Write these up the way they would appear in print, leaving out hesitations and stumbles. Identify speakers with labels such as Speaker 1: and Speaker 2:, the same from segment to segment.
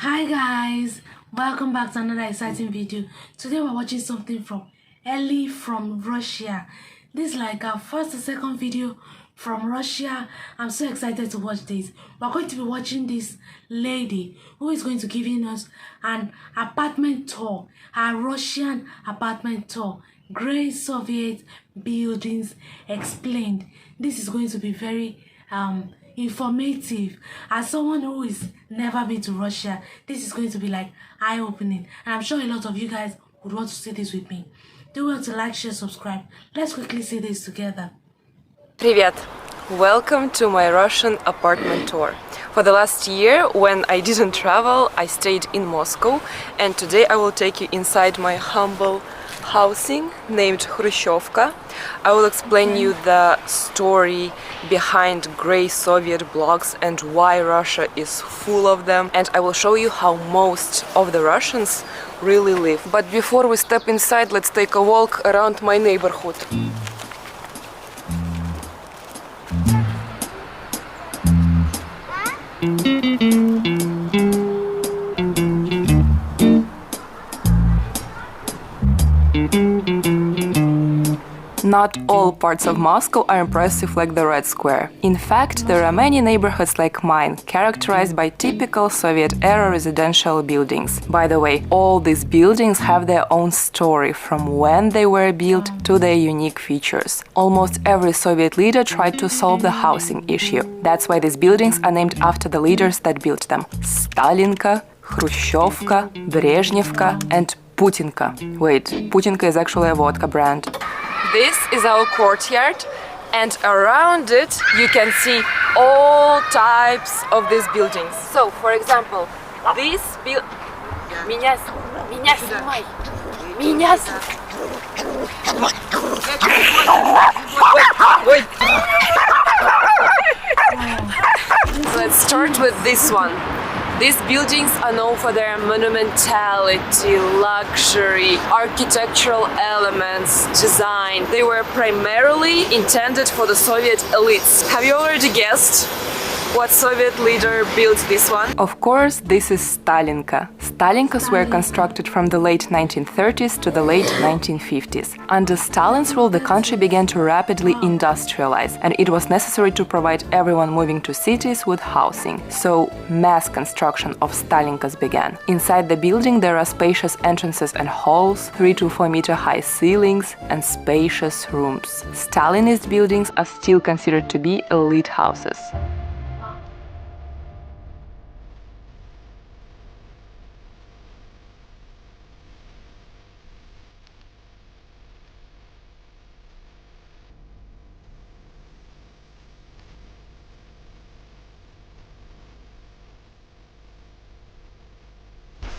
Speaker 1: Hi guys, welcome back to another exciting video. Today we're watching something from Ellie from Russia. This is like our first or second video from Russia. I'm so excited to watch this. We're going to be watching this lady who is going to giving us an apartment tour, a Russian apartment tour. Great Soviet buildings explained. This is going to be very informative. As someone who is never been to Russia, this is going to be like eye-opening, and I'm sure a lot of you guys would want to see this with me. Do well to like, share, subscribe. Let's quickly see this together.
Speaker 2: Привет! Welcome to my Russian apartment tour. For the last year, when I didn't travel, I stayed in Moscow, and today I will take you inside my humble housing named Khrushchevka. I will explain you the story behind grey Soviet blocks and why Russia is full of them, and I will show you how most of the Russians really live. But before we step inside, let's take a walk around my neighborhood. Not all parts of Moscow are impressive like the Red Square. In fact, there are many neighborhoods like mine, characterized by typical Soviet-era residential buildings. By the way, all these buildings have their own story, from when they were built to their unique features. Almost every Soviet leader tried to solve the housing issue. That's why these buildings are named after the leaders that built them: Stalinka, Khrushchevka, Brezhnevka, and Putinka. Wait, Putinka is actually a vodka brand. This is our courtyard, and around it you can see all types of these buildings. So, for example, this building. Let's start with this one. These buildings are known for their monumentality, luxury, architectural elements, design. They were primarily intended for the Soviet elites. Have you already guessed what Soviet leader built this one? Of course, this is Stalinka. Stalinkas were constructed from the late 1930s to the late 1950s. Under Stalin's rule, the country began to rapidly industrialize, and it was necessary to provide everyone moving to cities with housing. So, mass construction of Stalinkas began. Inside the building, there are spacious entrances and halls, 3 to 4 meter high ceilings, and spacious rooms. Stalinist buildings are still considered to be elite houses.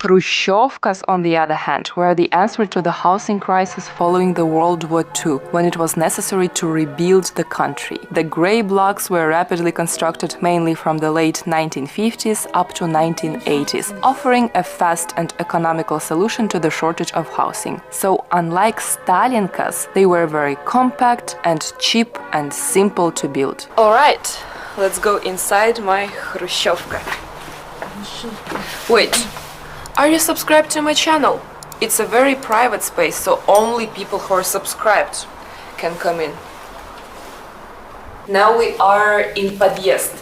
Speaker 2: Khrushchevkas, on the other hand, were the answer to the housing crisis following the World War II, when it was necessary to rebuild the country. The grey blocks were rapidly constructed mainly from the late 1950s up to 1980s, offering a fast and economical solution to the shortage of housing. So, unlike Stalinkas, they were very compact and cheap and simple to build. Alright, let's go inside my Khrushchevka. Wait. Are you subscribed to my channel? It's a very private space, so only people who are subscribed can come in. Now we are in подъезд.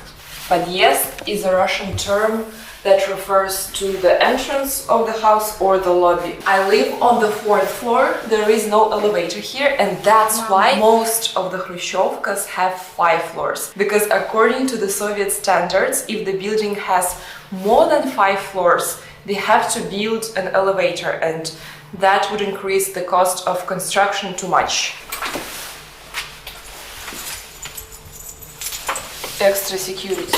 Speaker 2: Подъезд is a Russian term that refers to the entrance of the house or the lobby. I live on the 4th floor. There is no elevator here, and that's why most of the Khrushchevkas have 5 floors. Because according to the Soviet standards, if the building has more than 5 floors, they have to build an elevator, and that would increase the cost of construction too much. Extra security.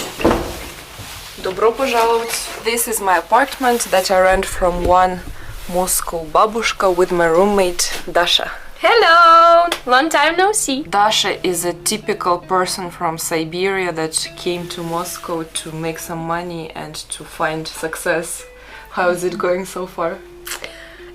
Speaker 2: Добро пожаловать. This is my apartment that I rent from one Moscow babushka with my roommate Dasha.
Speaker 3: Hello! Long time no see.
Speaker 2: Dasha is a typical person from Siberia that came to Moscow to make some money and to find success. How is it going so far?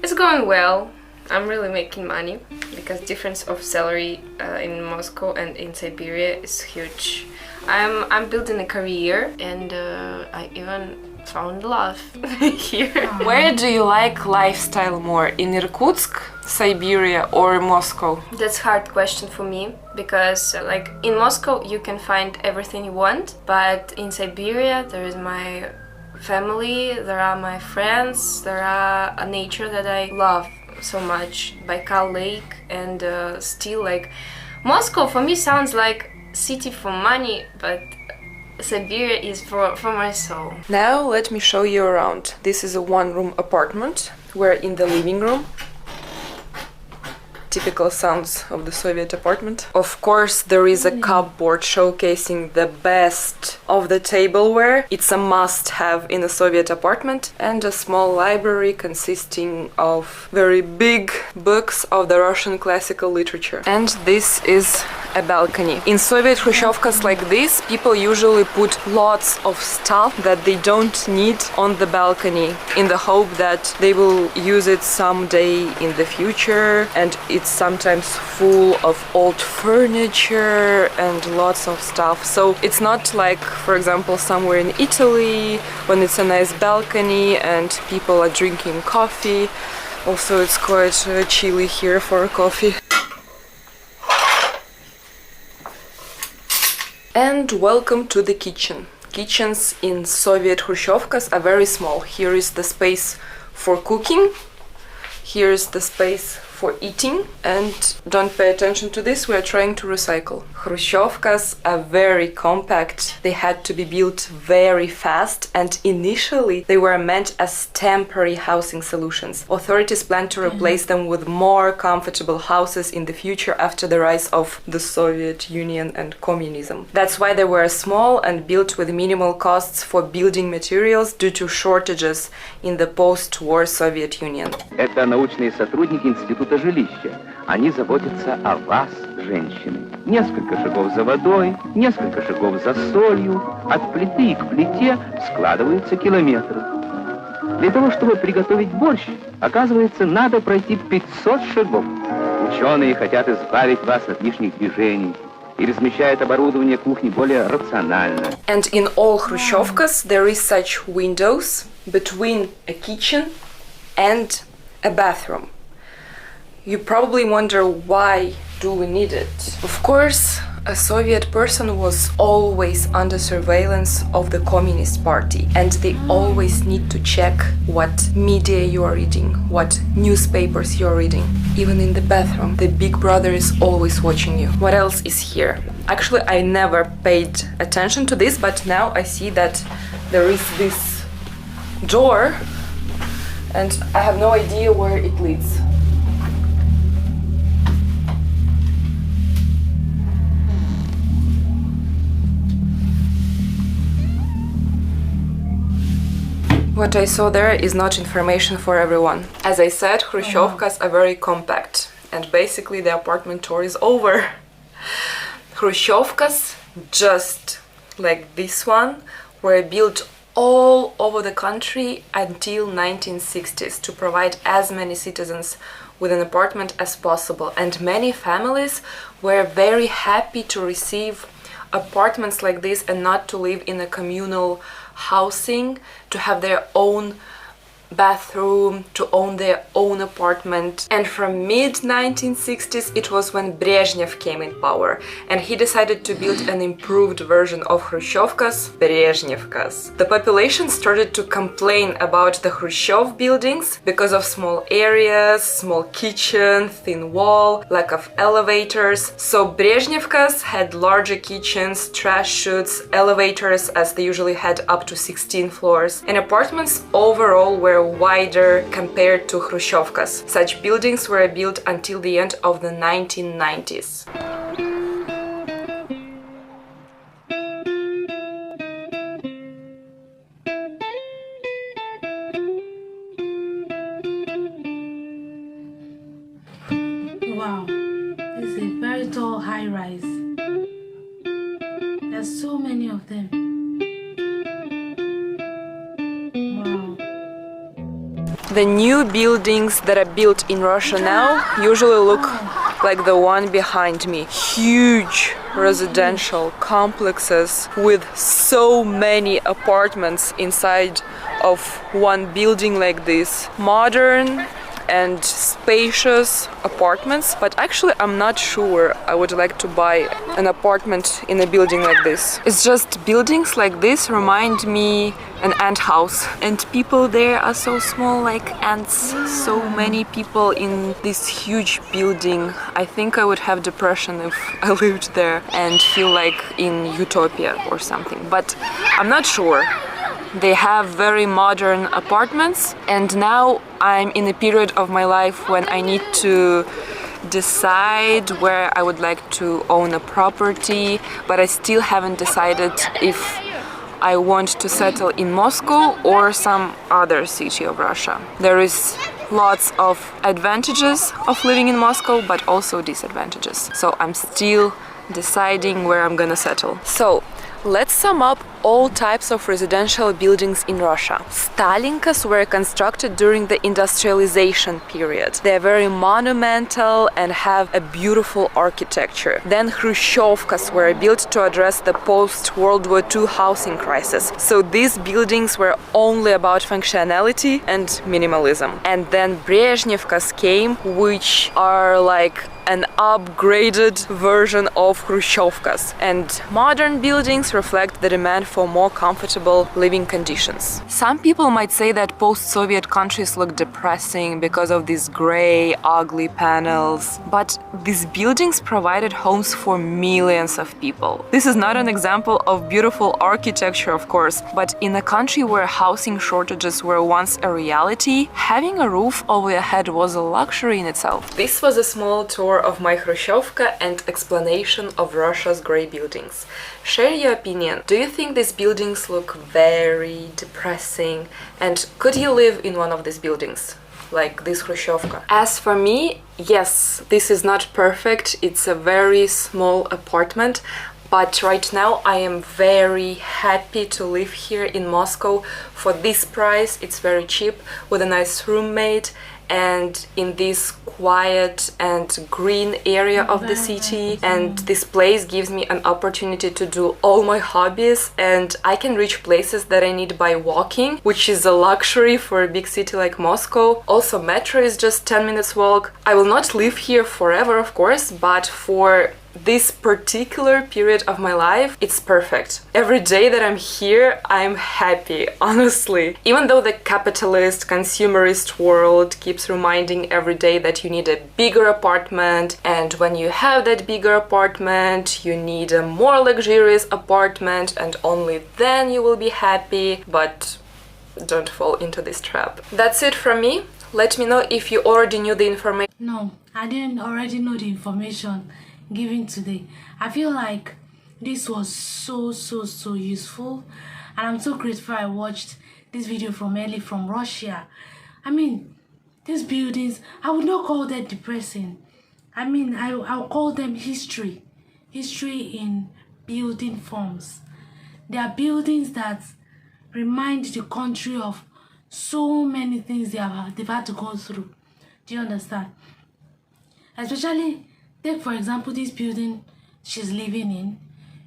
Speaker 3: It's going well. I'm really making money because difference of salary in Moscow and in Siberia is huge. I'm building a career, and I even found love here.
Speaker 2: Where do you like lifestyle more? In Irkutsk, Siberia, or Moscow?
Speaker 3: That's a hard question for me because like in Moscow you can find everything you want, but in Siberia there is my family, there are my friends, there are a nature that I love so much, Baikal Lake, and still like Moscow for me sounds like city for money, but Siberia is for my soul.
Speaker 2: Now let me show you around. This is a one-room apartment. We're in the living room. Typical sounds of the Soviet apartment. Of course, there is a cupboard showcasing the best of the tableware. It's a must-have in a Soviet apartment. And a small library consisting of very big books of the Russian classical literature. And this is a balcony. In Soviet Khrushchevkas like this, people usually put lots of stuff that they don't need on the balcony in the hope that they will use it someday in the future, and it's sometimes full of old furniture and lots of stuff. So it's not like, for example, somewhere in Italy when it's a nice balcony and people are drinking coffee. Also, it's quite chilly here for coffee. And welcome to the kitchen. Kitchens in Soviet Khrushchevkas are very small. Here is the space for cooking. Here is the space for eating. And don't pay attention to this, we are trying to recycle. Khrushchevkas are very compact. They had to be built very fast, and initially they were meant as temporary housing solutions. Authorities plan to replace them with more comfortable houses in the future after the rise of the Soviet Union and communism. That's why they were small and built with minimal costs for building materials due to shortages in the post-war Soviet Union.
Speaker 4: Это научные сотрудники Института жилища. Они заботятся о вас, женщины. Несколько шагов за водой, несколько шагов за солью. От плиты к плите складываются километры. Для того, чтобы приготовить борщ, оказывается, надо пройти 500 шагов. Ученые хотят избавить вас от лишних движений и размещают оборудование кухни более рационально.
Speaker 2: And in all Khrushchevkas there is such windows between a kitchen and a bathroom. You probably wonder why do we need it? Of course, a Soviet person was always under surveillance of the Communist Party, and they always need to check what media you are reading, what newspapers you are reading. Even in the bathroom, the big brother is always watching you. What else is here? Actually, I never paid attention to this, but now I see that there is this door, and I have no idea where it leads. What I saw there is not information for everyone. As I said, Khrushchevkas are very compact, and basically the apartment tour is over. Khrushchevkas, just like this one, were built all over the country until 1960s to provide as many citizens with an apartment as possible, and many families were very happy to receive apartments like this and not to live in a communal housing, to have their own bathroom, to own their own apartment. And from mid-1960s it was when Brezhnev came in power, and he decided to build an improved version of Khrushchevkas, Brezhnevkas. The population started to complain about the Khrushchev buildings because of small areas, small kitchen, thin wall, lack of elevators. So Brezhnevkas had larger kitchens, trash chutes, elevators, as they usually had up to 16 floors, and apartments overall were wider compared to Khrushchevkas. Such buildings were built until the end of the 1990s.
Speaker 1: Wow, this is a very tall high-rise. There's so many of them.
Speaker 2: The new buildings that are built in Russia now usually look like the one behind me. Huge residential complexes with so many apartments inside of one building like this. Modern and spacious apartments, but actually I'm not sure I would like to buy an apartment in a building like this. It's just buildings like this remind me an ant house, and people there are so small, like ants. So many people in this huge building. I think I would have depression if I lived there and feel like in utopia or something, but I'm not sure. They have very modern apartments, and now I'm in a period of my life when I need to decide where I would like to own a property, but I still haven't decided if I want to settle in Moscow or some other city of Russia. There is lots of advantages of living in Moscow, but also disadvantages. So I'm still deciding where I'm gonna settle. So let's sum up all types of residential buildings in Russia. Stalinkas were constructed during the industrialization period. They are very monumental and have a beautiful architecture. Then Hrushchevkas were built to address the post-World War II housing crisis. So these buildings were only about functionality and minimalism. And then Brezhnevkas came, which are like an upgraded version of Hrushchevkas. And modern buildings reflect the demand for more comfortable living conditions. Some people might say that post-Soviet countries look depressing because of these gray, ugly panels, but these buildings provided homes for millions of people. This is not an example of beautiful architecture, of course, but in a country where housing shortages were once a reality, having a roof over your head was a luxury in itself. This was a small tour of my Hrushchevka and explanation of Russia's grey buildings. Share your opinion. Do you think these buildings look very depressing? And could you live in one of these buildings, like this Hrushchevka? As for me, yes, this is not perfect. It's a very small apartment, but right now I am very happy to live here in Moscow for this price. It's very cheap, with a nice roommate, and in this quiet and green area of the city, and this place gives me an opportunity to do all my hobbies, and I can reach places that I need by walking, which is a luxury for a big city like Moscow. Also, metro is just 10 minutes walk. I will not live here forever, of course, but for this particular period of my life, it's perfect. Every day that I'm here, I'm happy, honestly. Even though the capitalist, consumerist world keeps reminding every day that you need a bigger apartment, and when you have that bigger apartment, you need a more luxurious apartment, and only then you will be happy, but don't fall into this trap. That's it from me. Let me know if you already knew the information.
Speaker 1: No, I didn't already know the information given today. I feel like this was so useful, and I'm so grateful I watched this video from Ellie from Russia. I mean, these buildings, I would not call them depressing. I mean, I'll call them history in building forms. They are buildings that remind the country of so many things they've had to go through. Do you understand? Especially, take for example this building she's living in.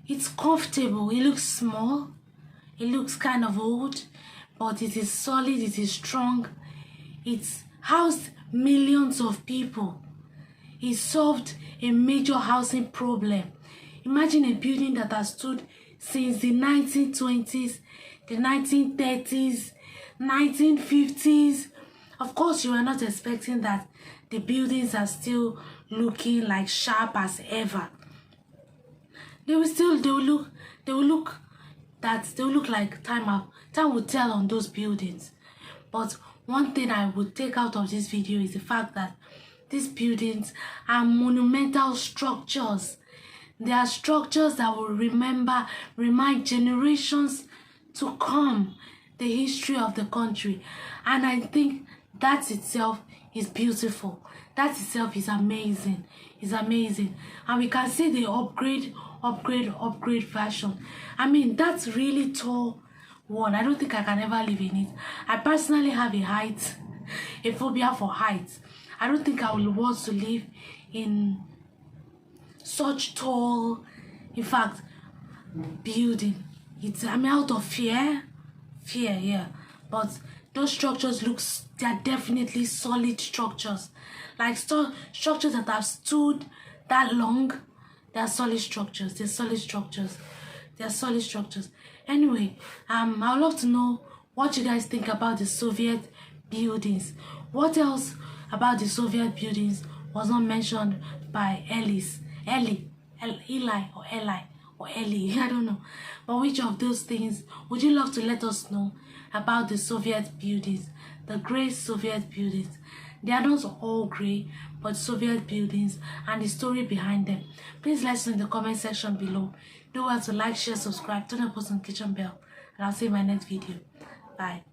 Speaker 1: It's comfortable, it looks small, it looks kind of old, but it is solid, it is strong. It's housed millions of people. It solved a major housing problem. Imagine a building that has stood since the 1920s, the 1930s, 1950s. Of course, you are not expecting that the buildings are still looking like sharp as ever. They will look like time will tell on those buildings. But one thing I would take out of this video is the fact that these buildings are monumental structures. They are structures that will remind generations to come the history of the country. And I think that itself is beautiful. That itself is amazing. It's amazing. And we can see the upgrade version. I mean, that's really tall one. I don't think I can ever live in it. I personally have a phobia for heights. I don't think I will want to live in such tall, in fact, building. I'm out of fear, yeah. but those structures they are definitely solid structures, like structures that have stood that long. They are solid structures. They're solid structures. They are solid structures. Anyway, I would love to know what you guys think about the Soviet buildings. What else about the Soviet buildings was not mentioned by Eli, I don't know. But which of those things would you love to let us know about the Soviet buildings, the great Soviet buildings? They are not all grey, but Soviet buildings and the story behind them. Please let us know in the comment section below. Don't forget to like, share, subscribe, turn on post notification bell, and I'll see you in my next video. Bye.